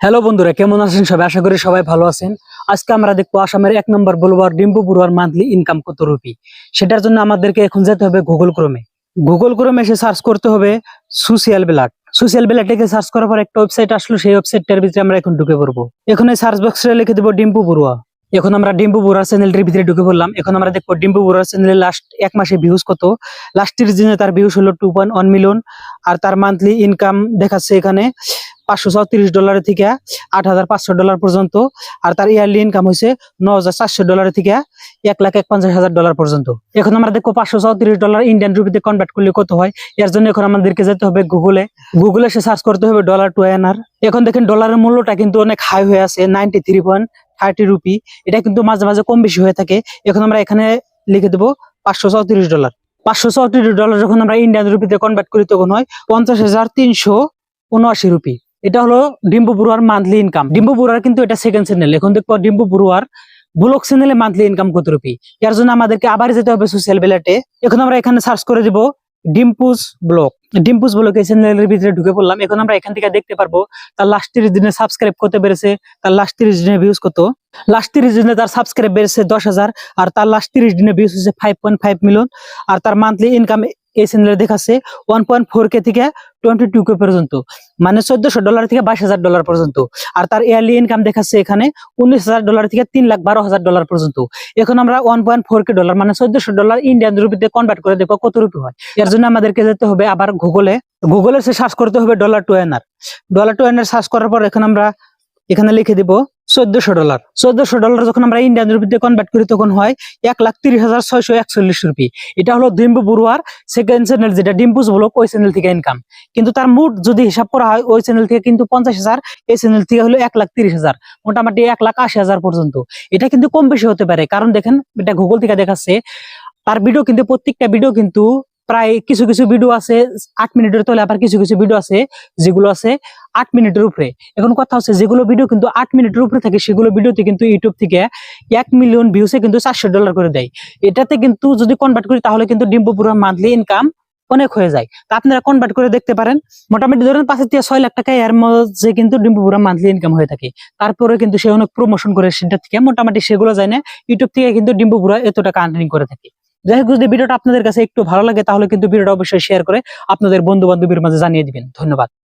Hello বন্ধুরা, কেমন আছেন সবাই? আশা করি সবাই ভালো আছেন। আজকে আমরা দেখবো আসামের 1 নম্বর বলবার ডিম্পু বড়ুয়ার মান্থলি ইনকাম কত রুপি। সেটার জন্য আমাদেরকে এখন যেতে হবে গুগল ক্রোমে। গুগল ক্রোমে এসে সার্চ করতে হবে সোশ্যাল ব্লাড। সোশ্যাল ব্লাডটাকে সার্চ করার পর একটা ওয়েবসাইট আসলো, সেই ওয়েবসাইটটার ভিতরে আমরা এখন ঢুকে পড়বো। এখন এই সার্চ বক্সে লিখে দেবো ডিম্পু বড়ুয়া। এখন আমরা ডিম্পু বড়ুয়ার চ্যানেলটির ভিতরে ঢুকে পড়লাম। এখন আমরা দেখবো ডিম্পু বড়ুয়ার চ্যানেলের লাস্ট 1 মাসে ভিউজ কত। লাস্ট 30 দিনে তার ভিউজ হলো 2.1 মিলিয়ন। আর তার মান্থলি ইনকাম দেখাচ্ছে এখানে $534 থেকে $8,500 পর্যন্ত। আর তার ইয়ারলি ইনকাম হয়েছে $9,400 থেকে $1,51,000 পর্যন্ত। এখন আমরা দেখবো $534 ইন্ডিয়ান রুপিতে কনভার্ট করলে কত হয়। এর জন্য এখন আমাদেরকে যেতে হবে গুগলে। গুগলে এসে সার্চ করতে হবে ডলার টু আইএনআর। এখন দেখেন ডলারের মূল্যটা কিন্তু অনেক হাই হয়ে আছে, 93.30 রুপি। এটা কিন্তু মাঝে মাঝে কম বেশি হয়ে থাকে। এখন আমরা এখানে লিখে দেবো $534। $534 যখন আমরা ইন্ডিয়ান রুপিতে কনভার্ট করি তখন হয় 50,379 রুপি। এটা হলো ডিম্পু বড়ুয়ার মান্থলি ইনকাম। ডিম্পু বড়ুয়ার কিন্তু এটা সেকেন্ড চ্যানেল। এখন দেখবো ডিম্পু বড়ুয়ার ব্লগ চ্যানেলে মান্থলি ইনকাম কত রুপি। এর জন্য আমাদেরকে আবার যেতে হবে সোশ্যাল মিডিয়াতে। এখন আমরা এখানে সার্চ করে দিব ডিম্পুস ব্লগ। ডিম্পুস ব্লগ এই চ্যানেলের ভিতরে ঢুকে পড়লাম। এখন আমরা এখান থেকে দেখতে পারবো তার লাস্ট 30 দিনে সাবস্ক্রাইব কত বেড়েছে, তার লাস্ট 30 দিনে ভিউজ কত। লাস্ট 30 দিনে তার সাবস্ক্রাইব বেড়েছে 10,000। আর তার লাস্ট 30 দিনে ভিউজ হচ্ছে 5.5 মিলিয়ন। আর তার মান্থলি ইনকাম এই চ্যানেলে দেখাচ্ছে 1.4K থেকে 22K পর্যন্ত, মানে $1,400 থেকে $22,000 পর্যন্ত। আর তার ইয়ারলি ইনকাম দেখাচ্ছে এখানে $19,000 থেকে $3,12,000 পর্যন্ত। এখন আমরা 1.4K ডলার মানে $1,400 ইন্ডিয়ান রুপিতে কনভার্ট করে দেখবো কত রুপি হয়। এর জন্য আমাদেরকে যেতে হবে আবার গুগলে। গুগলে সার্চ করতে হবে dollar to INR. Dollar to INR search করার পর এখন আমরা এখানে লিখে দিব $1,400। $1,400 যখন আমরা ইন্ডিয়ান রুপিতে কনভার্ট করি তখন হয় 1,30,641 রুপি। এটা হলো ডিম্পু বড়ুয়ার সেকেন্ড চ্যানেল, যেটা ডিম্পুস ব্লগ, ওই চ্যানেল থেকে ইনকাম। কিন্তু তার মোট যদি হিসাব করা হয় ওই চ্যানেল থেকে কিন্তু 50,000, এই চ্যানেল থেকে হলো 1,30,000, মোটামুটি 1,80,000 পর্যন্ত। এটা কিন্তু কম বেশি হতে পারে, কারণ দেখেন এটা গুগল থেকে দেখাচ্ছে তার ভিডিও কিন্তু প্রত্যেকটা ভিডিও কিন্তু প্রায় কিছু কিছু ভিডিও আছে 8 মিনিটের তলে, আবার কিছু কিছু ভিডিও আছে যেগুলো আছে 8 মিনিটের উপরে। এখন কথা হচ্ছে যেগুলো ভিডিও কিন্তু 8 মিনিটের উপরে থাকে সেগুলো ভিডিওতে কিন্তু ইউটিউব থেকে 1 মিলিয়ন ভিউসে কিন্তু $400 করে দেয়। এটাতে কিন্তু যদি কনভার্ট করি তাহলে কিন্তু ডিম্পু বড়ুয়ার মান্থলি ইনকাম অনেক হয়ে যায়। তা আপনারা কনভার্ট করে দেখতে পারেন। মোটামুটি ধরেন 5 থেকে 6 লাখ টাকা এর মধ্যে কিন্তু ডিম্পু বড়ুয়ার মান্থলি ইনকাম হয়ে থাকে। তারপরে কিন্তু সে অনেক প্রমোশন করে সেটা থেকে, মোটামুটি সেগুলো যায় না, ইউটিউব থেকে কিন্তু ডিম্পু বড়ুয়া এত টাকা আর্নিং করে থাকে। যাই হোক, যদি ভিডিওটা আপনাদের কাছে একটু ভালো লাগে তাহলে কিন্তু ভিডিওটা অবশ্যই শেয়ার করে আপনাদের বন্ধু বান্ধবীর মাঝে জানিয়ে দিবেন। ধন্যবাদ।